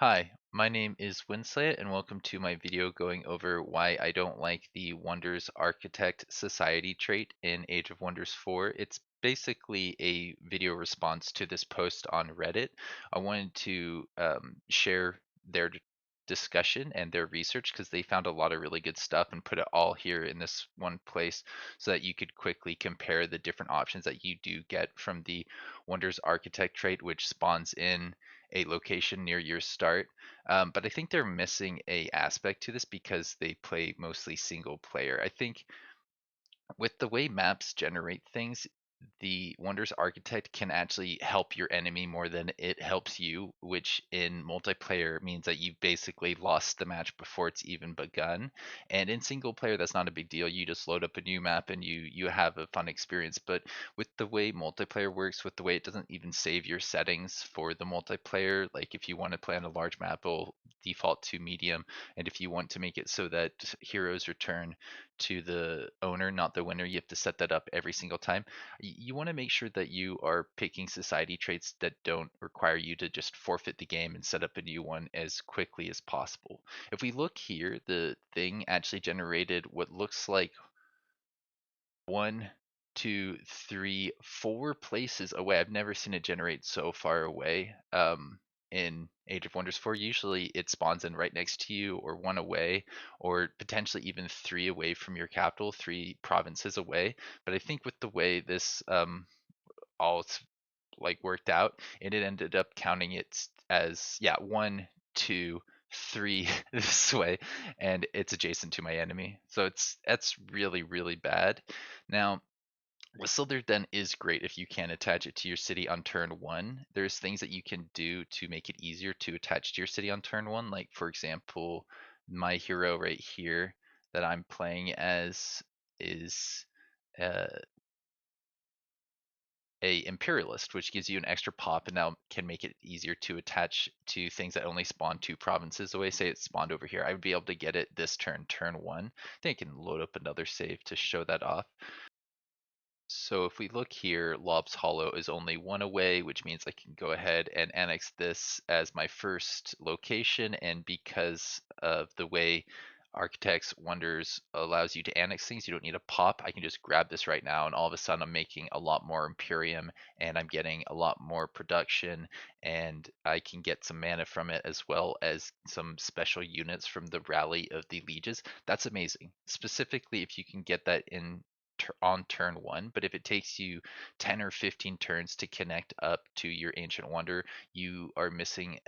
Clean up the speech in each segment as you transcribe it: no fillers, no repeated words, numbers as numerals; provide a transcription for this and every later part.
Hi, my name is Winsley, and welcome to my video going over why I don't like the Wonders Architect Society trait in Age of Wonders 4. It's basically a video response to this post on Reddit. I wanted to share their discussion and their research because they found a lot of really good stuff and put it all here in this one place so that you could quickly compare the different options that you do get from the Wonders Architect trait, which spawns in a location near your start. But I think they're missing a aspect to this because they play mostly single player. I think with the way maps generate things, the Wonders Architect can actually help your enemy more than it helps you, which in multiplayer means that you've basically lost the match before it's even begun. And in single player, that's not a big deal. You just load up a new map and you have a fun experience. But with the way multiplayer works, with the way it doesn't even save your settings for the multiplayer, like if you want to play on a large map, it'll default to medium. And if you want to make it so that heroes return to the owner, not the winner, you have to set that up every single time. You want to make sure that you are picking society traits that don't require you to just forfeit the game and set up a new one as quickly as possible. If we look here, the thing actually generated what looks like one, two, three, four places away. I've never seen it generate so far away. In Age of Wonders 4, usually it spawns in right next to you, or one away, or potentially even three away from your capital, three provinces away. But I think with the way this all like worked out, and it ended up counting it as, yeah, one, two, three this way, and it's adjacent to my enemy. So that's really, really bad. Now, Whistler then is great if you can attach it to your city on turn one. There's things that you can do to make it easier to attach to your city on turn one. Like, for example, my hero right here that I'm playing as is uh, a imperialist, which gives you an extra pop and now can make it easier to attach to things that only spawn two provinces away. Say it spawned over here, I would be able to get it this turn, turn one. I think I can load up another save to show that off. So if we look here, Lob's Hollow is only one away, which means I can go ahead and annex this as my first location. And because of the way Architects Wonders allows you to annex things, you don't need a pop. I can just grab this right now, and all of a sudden I'm making a lot more Imperium, and I'm getting a lot more production, and I can get some mana from it as well as some special units from the Rally of the Lieges. That's amazing. Specifically, if you can get that in on turn one, but if it takes you 10 or 15 turns to connect up to your Ancient Wonder, you are missing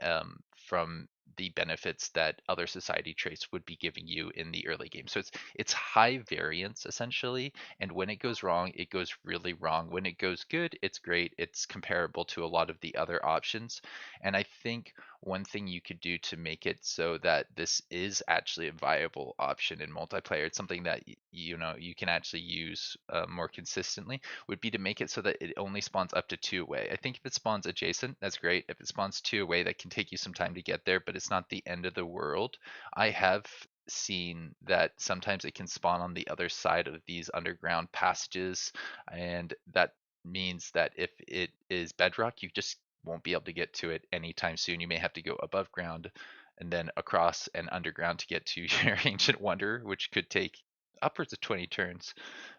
from the benefits that other society traits would be giving you in the early game. So it's high variance essentially, and when it goes wrong, it goes really wrong. When it goes good, it's great. It's comparable to a lot of the other options, and I think one thing you could do to make it so that this is actually a viable option in multiplayer, it's something that you know you can actually use more consistently, would be to make it so that it only spawns up to two away. I think if it spawns adjacent, that's great. If it spawns two away, that can take you some time to get there, but it's not the end of the world. I have seen that sometimes it can spawn on the other side of these underground passages, and that means that if it is bedrock, you just won't be able to get to it anytime soon. You may have to go above ground and then across and underground to get to your ancient wonder, which could take upwards of 20 turns.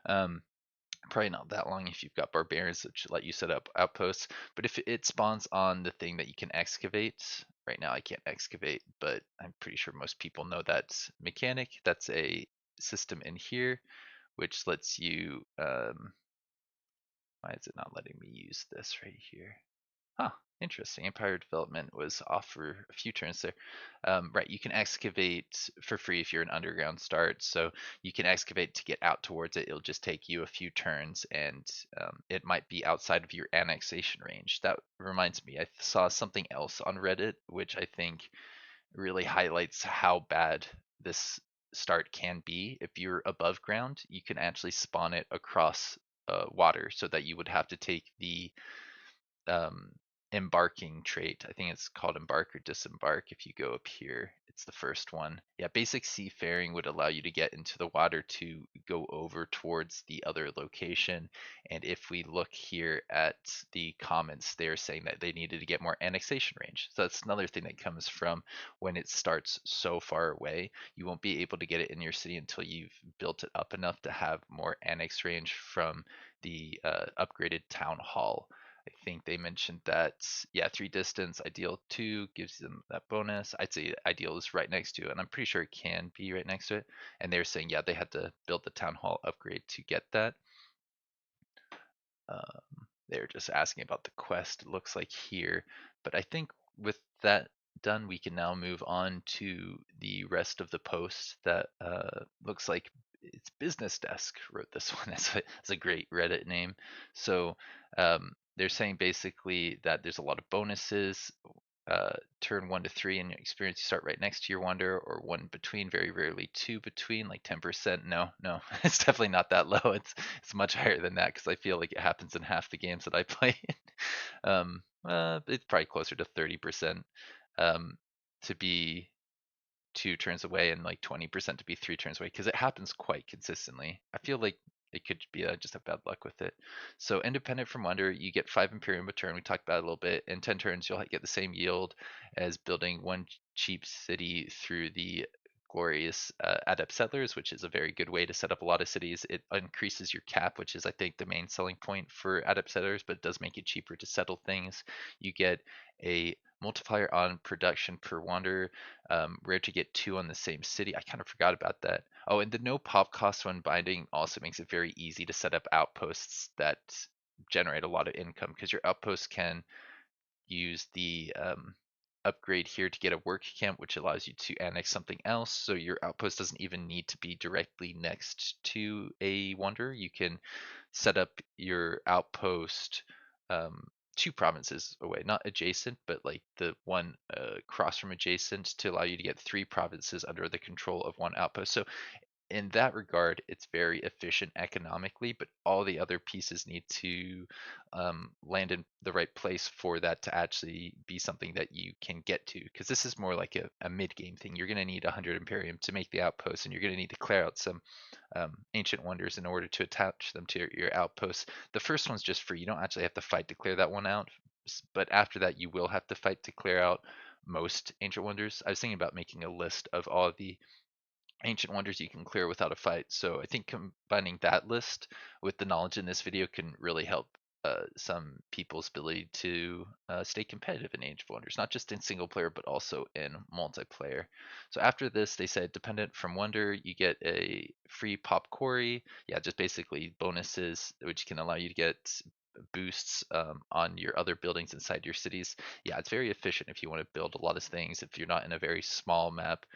Um, Probably not that long if you've got barbarians that should let you set up outposts. But if it spawns on the thing that you can excavate, right now I can't excavate, but I'm pretty sure most people know that mechanic. That's a system in here which lets you. Why is it not letting me use this right here? Huh, interesting. Empire development was off for a few turns there. Right, you can excavate for free if you're an underground start. So you can excavate to get out towards it. It'll just take you a few turns, and it might be outside of your annexation range. That reminds me, I saw something else on Reddit, which I think really highlights how bad this start can be. If you're above ground, you can actually spawn it across water so that you would have to take the um, embarking trait. I think it's called embark or disembark. If you go up here, it's the first one. Yeah, basic seafaring would allow you to get into the water to go over towards the other location. And if we look here at the comments, they're saying that they needed to get more annexation range. So that's another thing that comes from when it starts so far away. You won't be able to get it in your city until you've built it up enough to have more annex range from the upgraded town hall. I think they mentioned that, yeah, 3 distance, ideal 2 gives them that bonus. I'd say ideal is right next to it, and I'm pretty sure it can be right next to it. And they were saying, yeah, they had to build the town hall upgrade to get that. They were just asking about the quest, it looks like here. But I think with that done, we can now move on to the rest of the post that looks like it's Business Desk wrote this one. It's a great Reddit name. So they're saying basically that there's a lot of bonuses. Turn 1 to 3 in your experience, you start right next to your wonder, or 1 between, very rarely 2 between, like 10%. No, no, it's definitely not that low. It's much higher than that because I feel like it happens in half the games that I play. It's probably closer to 30% to be 2 turns away and like 20% to be 3 turns away because it happens quite consistently. I feel like it could be just have bad luck with it. So independent from wonder, you get 5 Imperium a turn. We talked about it a little bit. In 10 turns, you'll get the same yield as building 1 cheap city through the glorious adept settlers, which is a very good way to set up a lot of cities. It increases your cap, which is I think the main selling point for adept settlers, but it does make it cheaper to settle things. You get a multiplier on production per wander. Rare to get 2 on the same city. I kind of forgot about that. Oh, and the no pop cost when binding also makes it very easy to set up outposts that generate a lot of income because your outposts can use the upgrade here to get a work camp, which allows you to annex something else. So your outpost doesn't even need to be directly next to a wonder. You can set up your outpost um, 2 provinces away, not adjacent, but like the one across from adjacent to allow you to get 3 provinces under the control of 1 outpost. So in that regard, it's very efficient economically, but all the other pieces need to land in the right place for that to actually be something that you can get to. Because this is more like a mid-game thing. You're going to need 100 Imperium to make the outpost, and you're going to need to clear out some ancient wonders in order to attach them to your outposts. The first one's just free. You don't actually have to fight to clear that one out, but after that, you will have to fight to clear out most ancient wonders. I was thinking about making a list of all of the ancient wonders you can clear without a fight. So I think combining that list with the knowledge in this video can really help some people's ability to stay competitive in Age of Wonders, not just in single player, but also in multiplayer. So after this, they said dependent from Wonder, you get a free pop quarry. Yeah, just basically bonuses, which can allow you to get boosts on your other buildings inside your cities. Yeah, it's very efficient if you want to build a lot of things, if you're not in a very small map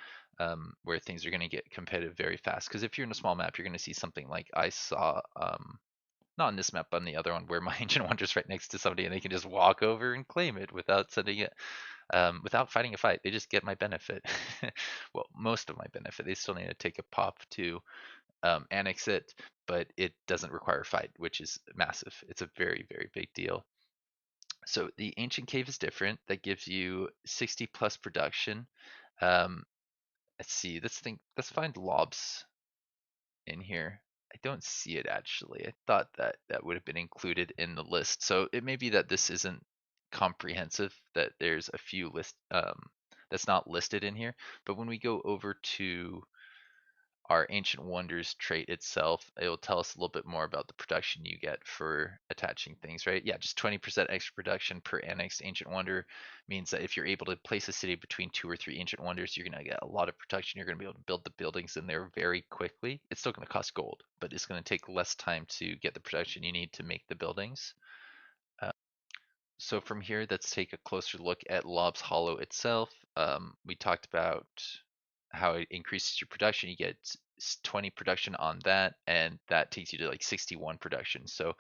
where things are going to get competitive very fast. Because if you're in a small map, you're going to see something like I saw, not on this map, but on the other one, where my ancient wanders right next to somebody and they can just walk over and claim it without sending it, without fighting a fight. They just get my benefit. Well, most of my benefit. They still need to take a pop to annex it, but it doesn't require a fight, which is massive. It's a very, very big deal. So the ancient cave is different. That gives you 60 plus production. Um, let's see. Let's find lobs in here. I don't see it actually. I thought that that would have been included in the list. So it may be that this isn't comprehensive, that there's a few that's not listed in here. But when we go over to our Ancient Wonders trait itself, it will tell us a little bit more about the production you get for attaching things, right? Yeah, just 20% extra production per annexed Ancient Wonder means that if you're able to place a city between 2 or 3 Ancient Wonders, you're going to get a lot of production. You're going to be able to build the buildings in there very quickly. It's still going to cost gold, but it's going to take less time to get the production you need to make the buildings. So from here, let's take a closer look at Lob's Hollow itself. We talked about how it increases your production. You get 20 production on that, and that takes you to like 61 production. So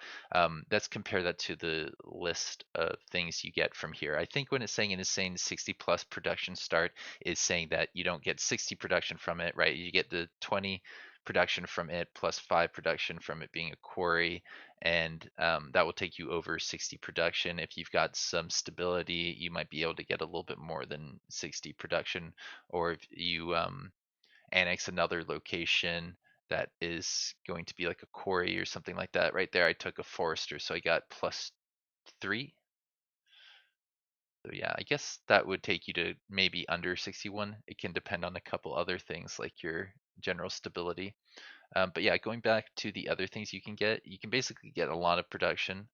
let's compare that to the list of things you get from here. I think when it's saying 60 plus production start is saying that you don't get 60 production from it, right? You get the 20 production from it plus 5 production from it being a quarry, and that will take you over 60 production. If you've got some stability, you might be able to get a little bit more than 60 production, or if you annex another location that is going to be like a quarry or something like that. Right there, I took a forester, so I got plus 3. So yeah, I guess that would take you to maybe under 61. It can depend on a couple other things like your general stability. But yeah, going back to the other things you can basically get a lot of production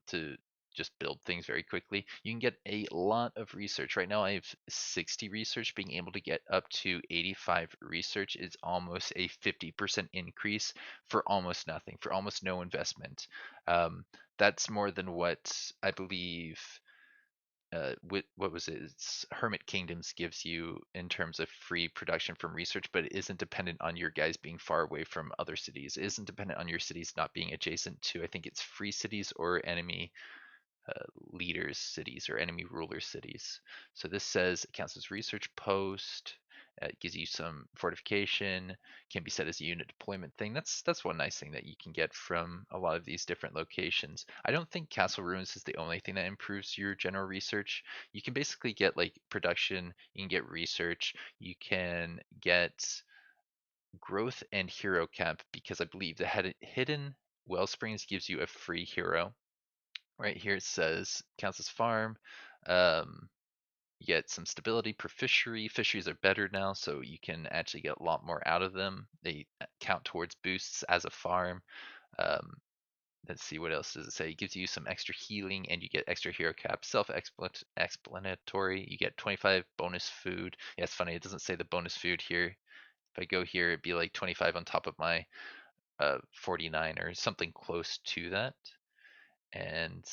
to just build things very quickly. You can get a lot of research. Right now I have 60 research. Being able to get up to 85 research is almost a 50% increase for almost nothing, for almost no investment. That's more than what I believe what was it? It's Hermit Kingdoms gives you in terms of free production from research, but it isn't dependent on your guys being far away from other cities. It isn't dependent on your cities not being adjacent to, I think it's free cities or enemy leaders cities or enemy ruler cities. So this says it counts as research post. It gives you some fortification, can be set as a unit deployment thing. That's one nice thing that you can get from a lot of these different locations. I don't think Castle Ruins is the only thing that improves your general research. You can basically get like production, you can get research, you can get growth and hero cap because I believe the hidden Wellsprings gives you a free hero. Right here it says counts as farm. Um, you get some stability per fishery. Fisheries are better now, so you can actually get a lot more out of them. They count towards boosts as a farm. Um, let's see, what else does it say? It gives you some extra healing and you get extra hero cap. Self-explanatory. You get 25 bonus food. Yeah, it's funny. It doesn't say the bonus food here. If I go here, it'd be like 25 on top of my 49 or something close to that. And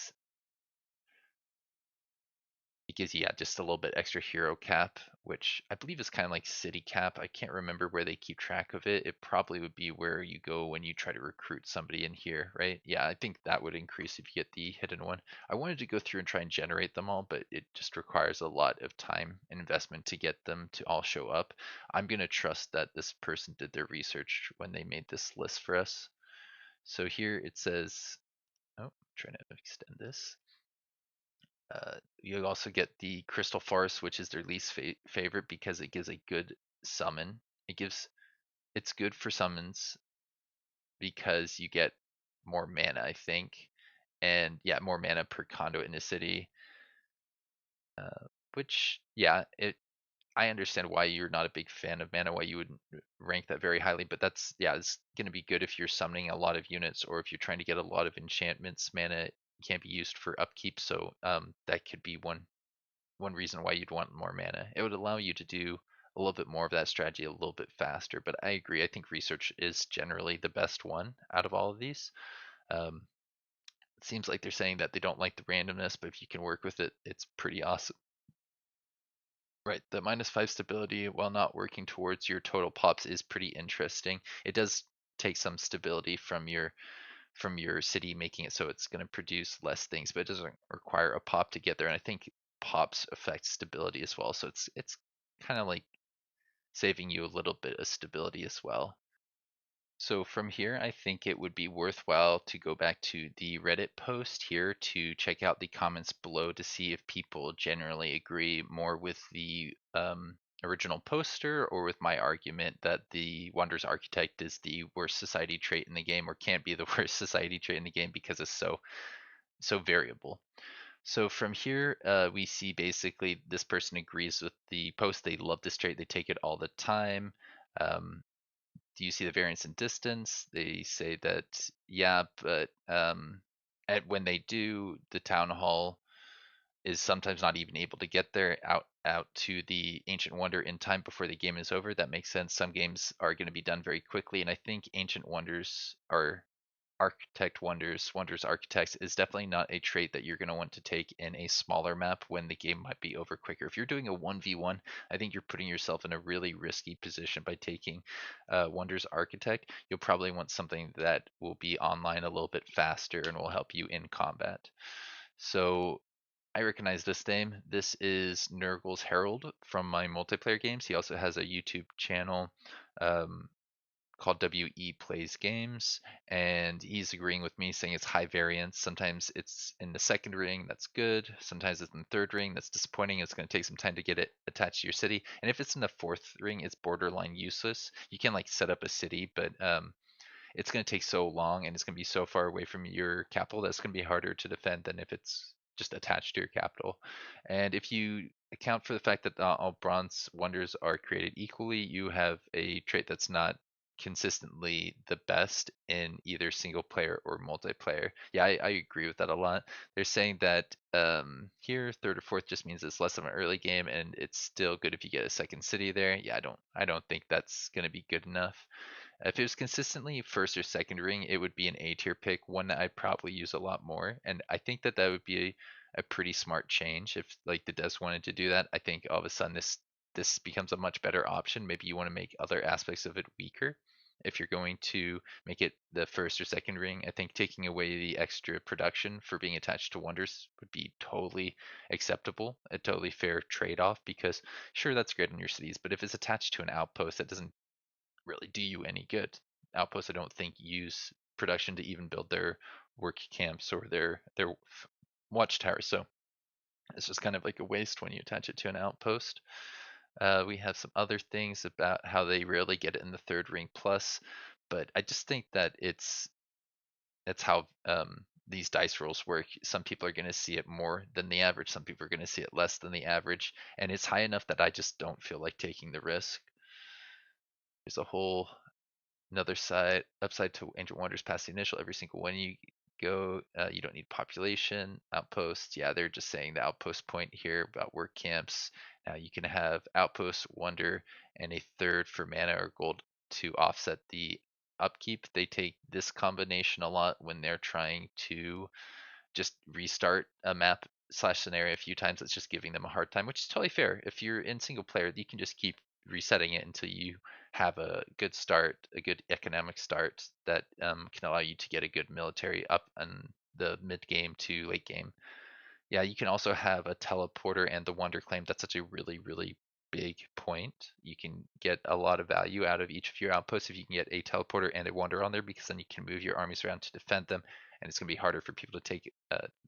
it gives you, yeah, just a little bit extra hero cap, which I believe is kind of like city cap. I can't remember where they keep track of it. It probably would be where you go when you try to recruit somebody in here, right? Yeah, I think that would increase if you get the hidden one. I wanted to go through and try and generate them all, but it just requires a lot of time and investment to get them to all show up. I'm going to trust that this person did their research when they made this list for us. So here it says, oh, I'm trying to extend this. You also get the Crystal Forest, which is their least favorite because it gives a good summon. It's good for summons because you get more mana, I think, and yeah, more mana per conduit in a city. Which yeah, I understand why you're not a big fan of mana, why you wouldn't rank that very highly, but that's yeah, it's gonna be good if you're summoning a lot of units or if you're trying to get a lot of enchantments. Mana can't be used for upkeep, so that could be one reason why you'd want more mana. It would allow you to do a little bit more of that strategy a little bit faster, but I agree. I think research is generally the best one out of all of these. Um, it seems like they're saying that they don't like the randomness, but if you can work with it, it's pretty awesome. Right, the -5 stability while not working towards your total pops is pretty interesting. It does take some stability from your city, making it so it's going to produce less things, but it doesn't require a pop to get there. And I think pops affect stability as well, so it's kind of like saving you a little bit of stability as well. So from here, I think it would be worthwhile to go back to the Reddit post here to check out the comments below to see if people generally agree more with the original poster or with my argument that the Wanderer's Architect is the worst society trait in the game or can't be the worst society trait in the game because it's so variable. So from here, we see basically this person agrees with the post. They love this trait. They take it all the time. Um, do you see the variance in distance? They say that, yeah, but when they do, the town hall is sometimes not even able to get there out to the Ancient Wonder in time before the game is over. That makes sense. Some games are going to be done very quickly, and I think Ancient Wonders are Wonders Architects is definitely not a trait that you're going to want to take in a smaller map when the game might be over quicker. If you're doing a 1v1, I think you're putting yourself in a really risky position by taking Wonders Architect. You'll probably want something that will be online a little bit faster and will help you in combat. So I recognize this name. This is Nurgle's Herald from my multiplayer games. He also has a YouTube channel. Um, called WE Plays Games, and he's agreeing with me, saying it's high variance. Sometimes it's in the second ring, that's good. Sometimes it's in the third ring, that's disappointing. It's going to take some time to get it attached to your city. And if it's in the fourth ring, it's borderline useless. You can like set up a city, but it's going to take so long and it's going to be so far away from your capital that's going to be harder to defend than if it's just attached to your capital. And if you account for the fact that all bronze wonders are created equally, you have a trait that's not consistently the best in either single player or multiplayer. Yeah, I agree with that a lot. They're saying that here third or fourth just means it's less of an early game and it's still good if you get a second city there. Yeah, I don't think that's going to be good enough. If it was consistently first or second ring, it would be an A tier pick, one that I'd probably use a lot more. And I think that that would be a pretty smart change if like the devs wanted to do that. I think all of a sudden this becomes a much better option. Maybe you want to make other aspects of it weaker. If you're going to make it the first or second ring, I think taking away the extra production for being attached to wonders would be totally acceptable, a totally fair trade-off because sure that's great in your cities, but if it's attached to an outpost that doesn't really do you any good. Outposts, I don't think, use production to even build their work camps or their watchtowers. So it's just kind of like a waste when you attach it to an outpost. We have some other things about how they rarely get it in the third ring plus, but I just think that that's how these dice rolls work. Some people are going to see it more than the average. Some people are going to see it less than the average, and it's high enough that I just don't feel like taking the risk. There's a whole another side upside to Ancient Wonders past the initial. Every single one you go, you don't need population outposts. Yeah, they're just saying the outpost point here about work camps. Now you can have outpost wonder and a third for mana or gold to offset the upkeep. They take this combination a lot when they're trying to just restart a map slash scenario a few times. It's just giving them a hard time, which is totally fair. If you're in single player, you can just keep resetting it until you have a good start, a good economic start that can allow you to get a good military up in the mid game to late game. Yeah, you can also have a teleporter and the wonder claim. That's such a really, really big point. You can get a lot of value out of each of your outposts if you can get a teleporter and a wonder on there, because then you can move your armies around to defend them, and it's going to be harder for people to take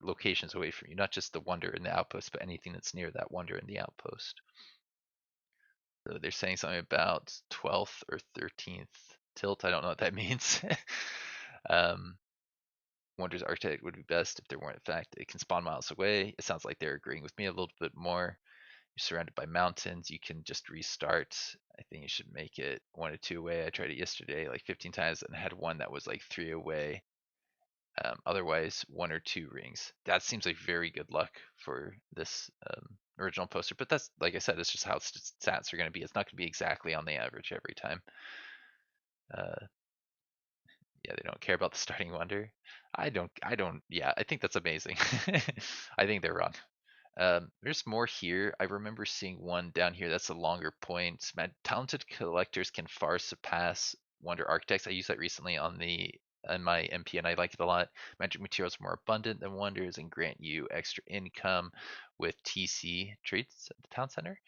locations away from you, not just the wonder in the outpost, but anything that's near that wonder in the outpost. So they're saying something about 12th or 13th tilt. I don't know what that means. um, Wonders Architect would be best if there weren't in fact it can spawn miles away. It sounds like they're agreeing with me a little bit more. You're surrounded by mountains. You can just restart. I think you should make it 1 or 2 away. I tried it yesterday like 15 times and had one that was like 3 away. Otherwise, 1 or 2 rings. That seems like very good luck for this original poster. But that's, like I said, it's just how stats are going to be. It's not going to be exactly on the average every time. Yeah, they don't care about the starting wonder. I don't. Yeah, I think that's amazing. I think they're wrong. There's more here. I remember seeing one down here that's a longer point. Talented collectors can far surpass wonder architects. I used that recently on my MP and I like it a lot. Magic materials are more abundant than wonders and grant you extra income with TC treats at the town center.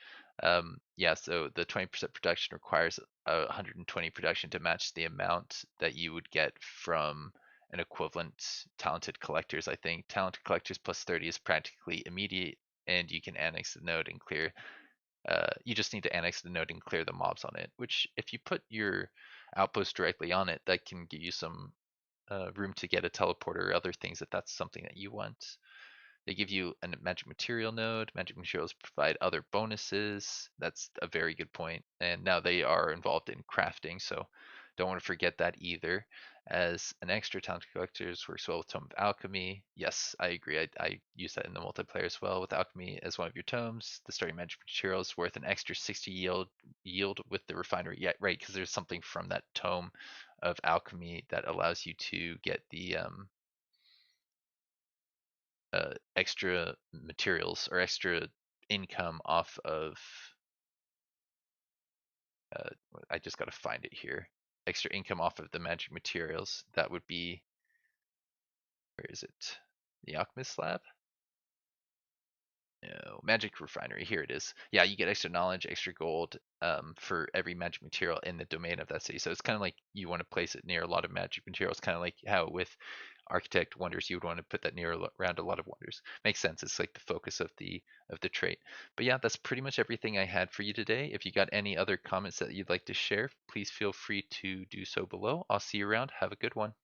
Yeah, so the 20% production requires 120 production to match the amount that you would get from an equivalent talented collectors. I think talented collectors plus 30 is practically immediate, and you can annex the node and clear. You just need to annex the node and clear the mobs on it. Which, if you put your outpost directly on it, that can give you some room to get a teleporter or other things if that's something that you want. They give you a magic material node. Magic materials provide other bonuses. That's a very good point. And now they are involved in crafting, so don't want to forget that either. As an extra, talent collectors works well with Tome of Alchemy. Yes, I agree. I use that in the multiplayer as well with Alchemy as one of your tomes. The starting magic material is worth an extra 60 yield with the refinery. Yeah, right, because there's something from that tome of Alchemy that allows you to get the extra materials or extra income off of uh, I just got to find it here. Extra income off of the magic materials. That would be, where is it? The alchemist lab. No, magic refinery. Here it is. Yeah, you get extra knowledge, extra gold, for every magic material in the domain of that city. So it's kind of like you want to place it near a lot of magic materials, kind of like how with architect wonders you would want to put that near around a lot of wonders. Makes sense. It's like the focus of the trait. But yeah, that's pretty much everything I had for you today. If you got any other comments that you'd like to share, please feel free to do so below. I'll see you around. Have a good one.